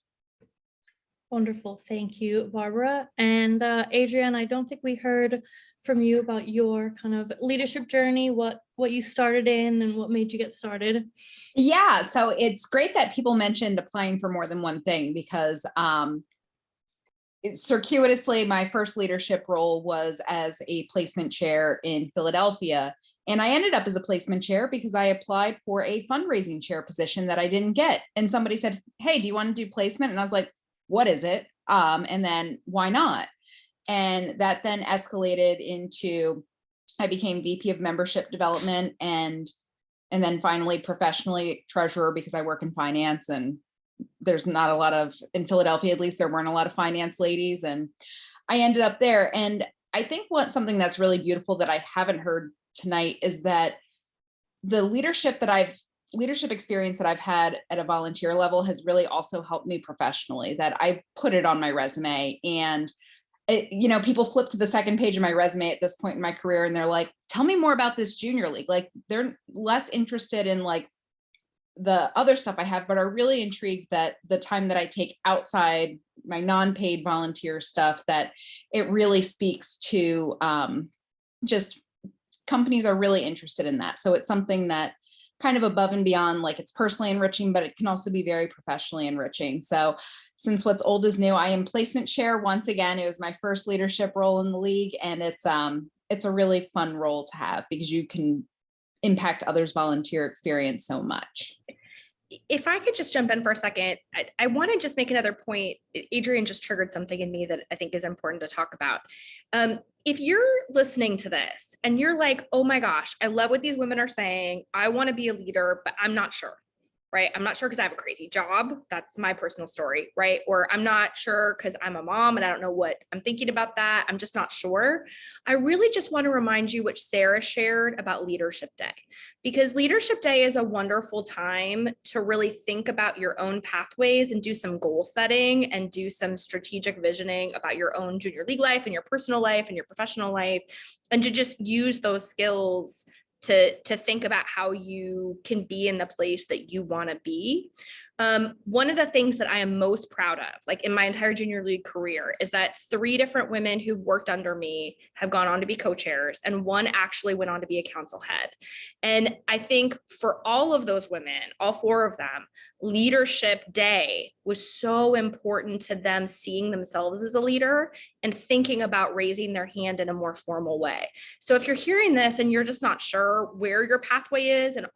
Wonderful. Thank you, Barbara. And Adrienne, I don't think we heard from you about your kind of leadership journey, what you started in and what made you get started. Yeah, so it's great that people mentioned applying for more than one thing, because circuitously, my first leadership role was as a placement chair in Philadelphia. And I ended up as a placement chair because I applied for a fundraising chair position that I didn't get. And somebody said, hey, do you want to do placement? And I was like, what is it? And then why not? And that then escalated into, I became VP of membership development and then finally professionally treasurer, because I work in finance and there's not a lot of, in Philadelphia, at least there weren't a lot of finance ladies. And I ended up there. And I think something that's really beautiful that I haven't heard tonight is that the leadership experience that I've had at a volunteer level has really also helped me professionally, that I put it on my resume. And people flip to the second page of my resume at this point in my career and they're like, tell me more about this junior league. Like, they're less interested in like the other stuff I have, but are really intrigued that the time that I take outside my non-paid volunteer stuff, that it really speaks to just companies are really interested in that. So it's something that kind of above and beyond, like, it's personally enriching, but it can also be very professionally enriching. So since what's old is new, I am placement chair. Once again, it was my first leadership role in the league. And it's a really fun role to have because you can impact others' volunteer experience so much. If I could just jump in for a second, I want to just make another point. Adrienne just triggered something in me that I think is important to talk about. If you're listening to this and you're like, oh my gosh, I love what these women are saying. I want to be a leader, but I'm not sure. Right? I'm not sure because I have a crazy job. That's my personal story, right? Or I'm not sure because I'm a mom and I don't know what I'm thinking about that. I'm just not sure. I really just want to remind you what Sarah shared about Leadership Day, because Leadership Day is a wonderful time to really think about your own pathways and do some goal setting and do some strategic visioning about your own junior league life and your personal life and your professional life, and to just use those skills to think about how you can be in the place that you want to be. One of the things that I am most proud of, like in my entire junior league career, is that 3 different women who've worked under me have gone on to be co-chairs, and 1 actually went on to be a council head. And I think for all of those women, all 4 of them, Leadership Day was so important to them seeing themselves as a leader and thinking about raising their hand in a more formal way. So if you're hearing this and you're just not sure where your pathway is and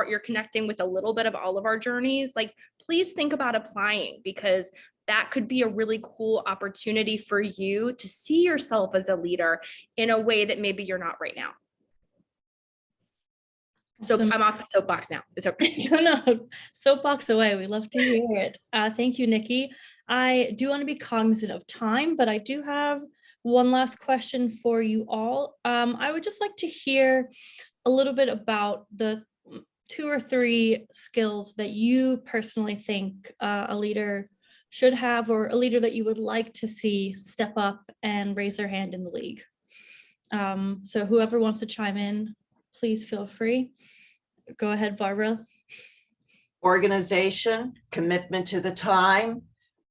you're connecting with a little bit of all of our journeys, like, please think about applying, because that could be a really cool opportunity for you to see yourself as a leader in a way that maybe you're not right now. So I'm off the soapbox now. It's okay. No, soapbox away. We love to hear it. Thank you, Nikki. I do want to be cognizant of time, but I do have one last question for you all. I would just like to hear a little bit about the 2 or 3 skills that you personally think a leader should have, or a leader that you would like to see step up and raise their hand in the league. So whoever wants to chime in, please feel free. Go ahead, Barbara. Organization, commitment to the time,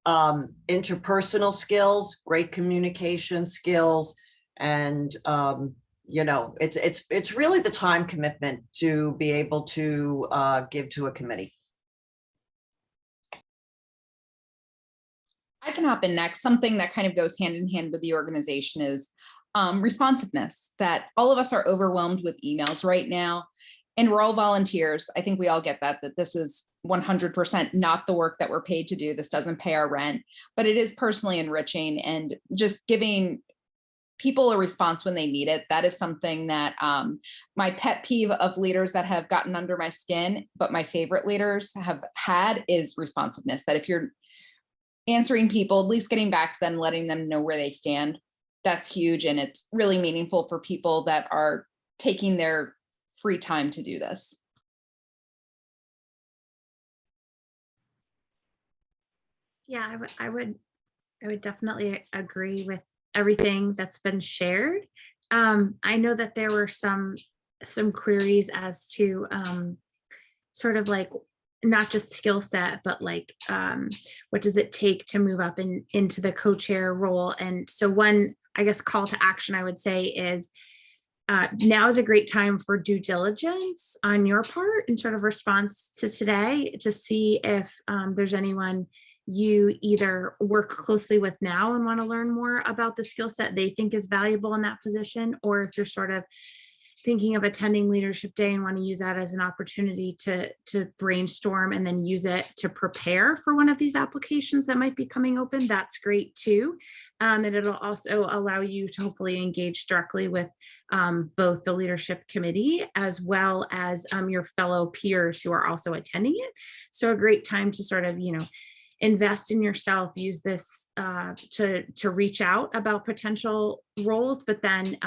interpersonal skills, great communication skills, and it's really the time commitment to be able to give to a committee. I can hop in next. Something that kind of goes hand in hand with the organization is responsiveness, that all of us are overwhelmed with emails right now, and we're all volunteers. I think we all get that this is 100% not the work that we're paid to do. This doesn't pay our rent, but it is personally enriching, and just giving people a response when they need it. That is something that my pet peeve of leaders that have gotten under my skin, but my favorite leaders have had, is responsiveness. That if you're answering people, at least getting back to them, letting them know where they stand, that's huge. And it's really meaningful for people that are taking their free time to do this. Yeah, I would definitely agree with everything that's been shared. I know that there were some queries as to sort of like not just skill set, but like what does it take to move up into the co-chair role? And so one, I guess, call to action I would say is now is a great time for due diligence on your part in sort of response to today, to see if there's anyone you either work closely with now and want to learn more about the skill set they think is valuable in that position, or if you're sort of thinking of attending leadership day and want to use that as an opportunity to brainstorm and then use it to prepare for one of these applications that might be coming open, that's great too. And it'll also allow you to hopefully engage directly with both the leadership committee as well as your fellow peers who are also attending it. So a great time to sort of, invest in yourself, use this to reach out about potential roles, but then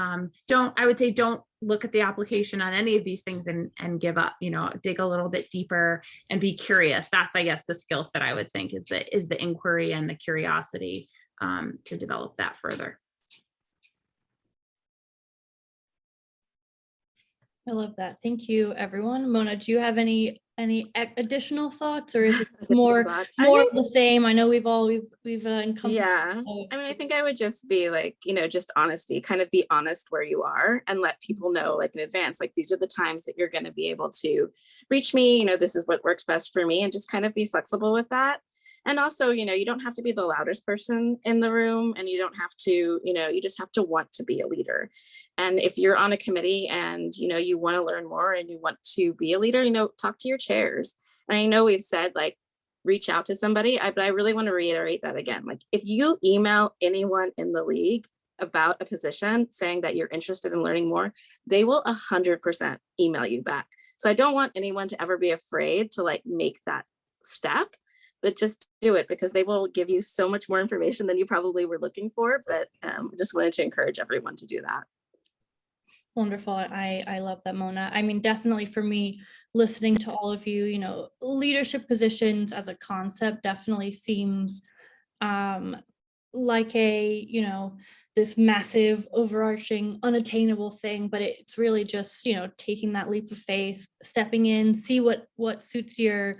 don't look at the application on any of these things and give up, dig a little bit deeper and be curious. That's, I guess, the skill set I would think is the inquiry and the curiosity to develop that further. I love that. Thank you, everyone. Mona, do you have any additional thoughts, or is it more of the same? I know we've encompassed. Yeah, I think I would just be like, just honesty, kind of be honest where you are and let people know like in advance, like these are the times that you're going to be able to reach me, this is what works best for me, and just kind of be flexible with that. And also, you don't have to be the loudest person in the room, and you don't have to, you just have to want to be a leader. And if you're on a committee and, you want to learn more and you want to be a leader, talk to your chairs. And I know we've said like, reach out to somebody, but I really want to reiterate that again. Like if you email anyone in the league about a position saying that you're interested in learning more, they will 100% email you back. So I don't want anyone to ever be afraid to like make that step, but just do it, because they will give you so much more information than you probably were looking for. But just wanted to encourage everyone to do that. Wonderful. I love that, Mona. I mean, definitely for me, listening to all of you, leadership positions as a concept definitely seems like this massive, overarching, unattainable thing, but it's really just, taking that leap of faith, stepping in, see what suits your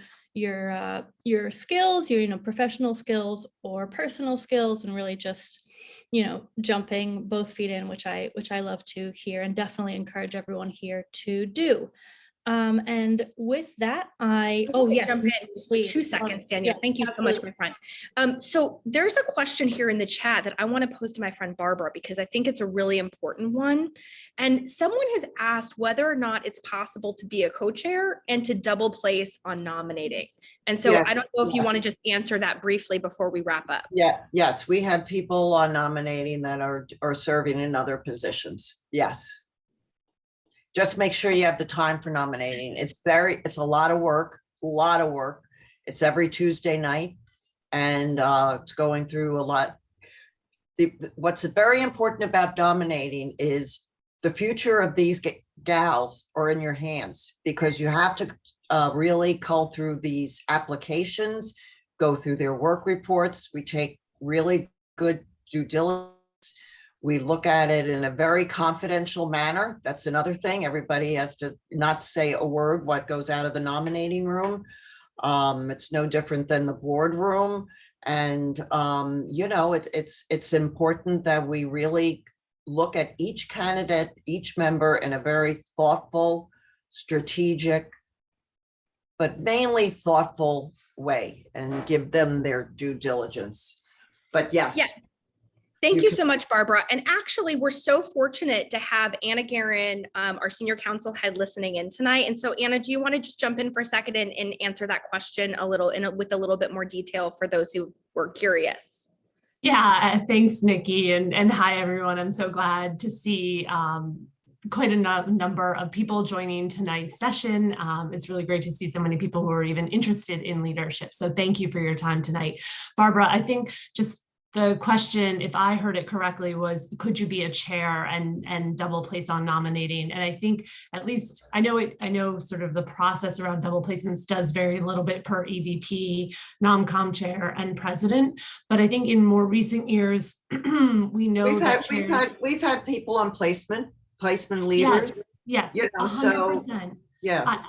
skills, your professional skills or personal skills, and really just jumping both feet in, which I love to hear and definitely encourage everyone here to do. And with that, oh yes, Jump in just for please. 2 seconds, Danielle. Yes, Thank you so much, absolutely. my friend. So there's a question here in the chat that I want to pose to my friend Barbara, because I think it's a really important one. And someone has asked whether or not it's possible to be a co-chair and to double place on nominating. And so Yes, I don't know if you yes. want to just answer that briefly before we wrap up. Yeah, yes, we have people on nominating that are serving in other positions. Yes. Just make sure you have the time for nominating. It's a lot of work, It's every Tuesday night, and it's going through a lot. What's very important about nominating is the future of these gals are in your hands, because you have to really cull through these applications, go through their work reports. We take really good due diligence. We look at it in a very confidential manner. That's another thing. Everybody has to not say a word what goes out of the nominating room. It's no different than the boardroom. And, you know, it's important that we really look at each candidate, each member in a very thoughtful, strategic, but mainly thoughtful way, and give them their due diligence. But yes. Yeah. Thank you so much, Barbara. And actually, we're so fortunate to have Anna Guerin, our senior council head, listening in tonight. And so, Anna, do you want to just jump in for a second and answer that question a little with a little bit more detail for those who were curious? Yeah, thanks, Nikki, and hi, everyone. I'm so glad to see quite a number of people joining tonight's session. It's really great to see so many people who are even interested in leadership. So thank you for your time tonight. Barbara, I think just the question, if I heard it correctly, was, could you be a chair and double place on nominating? And I think, at least I know sort of the process around double placements does vary a little bit per EVP, nom-com chair, and president. But I think in more recent years, we know we've had people on placement leaders. Yes, you know, 100%. So, yeah.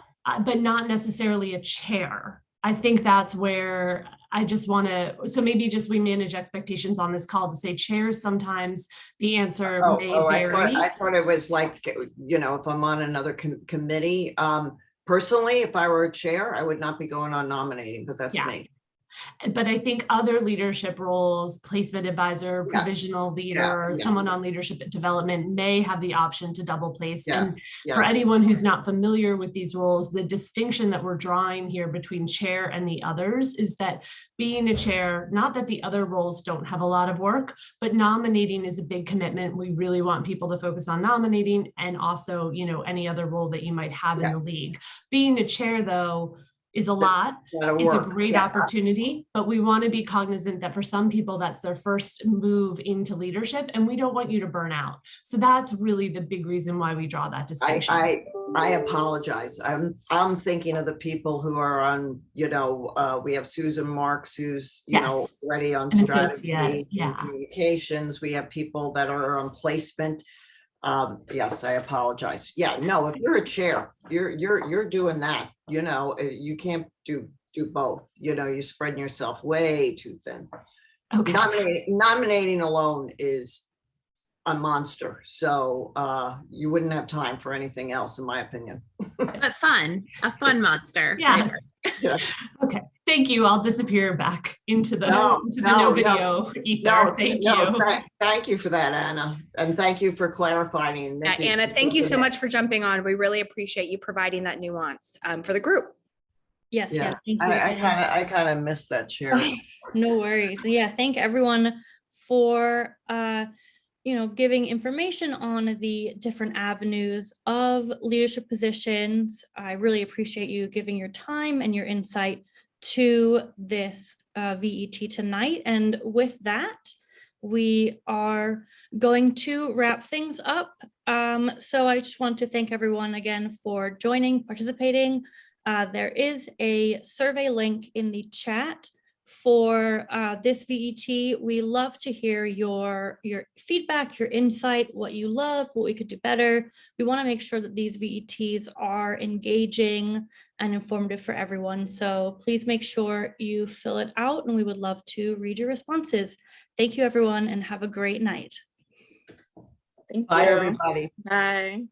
But not necessarily a chair. I think that's where I just want to, so maybe just we manage expectations on this call to say chairs, sometimes the answer may vary. I thought it was like, you know, if I'm on another committee, personally, if I were a chair, I would not be going on nominating, but that's me. But I think other leadership roles, placement advisor, provisional leader, someone on leadership development may have the option to double place. And for anyone who's not familiar with these roles, the distinction that we're drawing here between chair and the others is that being a chair, not that the other roles don't have a lot of work, but nominating is a big commitment. We really want people to focus on nominating, and also, you know, any other role that you might have in the league. Being a chair, though, is a lot. It's a great opportunity, but we want to be cognizant that for some people, that's their first move into leadership, and we don't want you to burn out. So that's really the big reason why we draw that distinction. I apologize. I'm thinking of the people who are on, you know, we have Susan Marks, who's, you know, already on strategy and communications. We have people that are on placement. Yes, I apologize. Yeah, no, if you're a chair, you're doing that, you know, you can't do both, you know, you're spreading yourself way too thin. Okay. Nominating alone is a monster. So you wouldn't have time for anything else, in my opinion. But a fun monster. Yes. Yeah. Okay. Thank you. I'll disappear back into the no video ether. Thank you. Thank you for that, Anna. And thank you for clarifying. Yeah, Anna, thank you so much for jumping on. We really appreciate you providing that nuance for the group. Yes, yeah. Thank you. I kind of missed that chair. No worries. Yeah, thank everyone for you know, giving information on the different avenues of leadership positions. I really appreciate you giving your time and your insight to this VET tonight. And with that, we are going to wrap things up. So I just want to thank everyone again for joining, participating. There is a survey link in the chat for this VET. We love to hear your feedback, your insight, what you love, what we could do better. We want to make sure that these VETs are engaging and informative for everyone. So please make sure you fill it out, and we would love to read your responses. Thank you, everyone, and have a great night. Thank you. Bye, everybody. Bye.